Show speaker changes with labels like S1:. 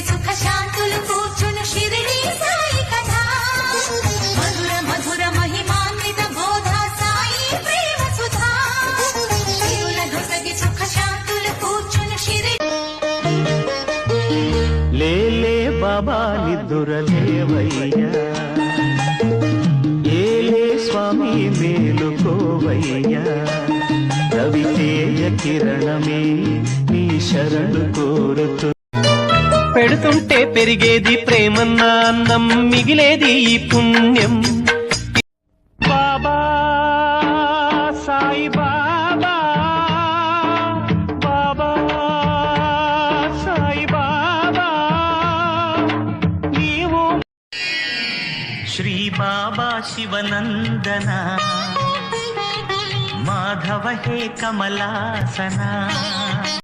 S1: సుఖ శాంతులు కూర్చును షిరిడి సాయి కథ మధుర మధుర మహిమాన్విత బోధ సాయి ప్రేమ సుధా తిరుల దొసగి సుఖ శాంతులు కూర్చును షిరిడి
S2: లేలే బాబా నిద్దురలేవయ్యా ఏలే స్వామి మేలుకోవయ్యా రవితేజ కిరణమే నీ శరణు కోరుతూ పెడుతుంటే పెరిగేది ప్రేమన్న అన్నం మిగిలేది ఈ పుణ్యం బాబా సాయి బాబా బాబా సాయి బాబా నీవు శ్రీ బాబా శివనందన మాధవ హే కమలాసన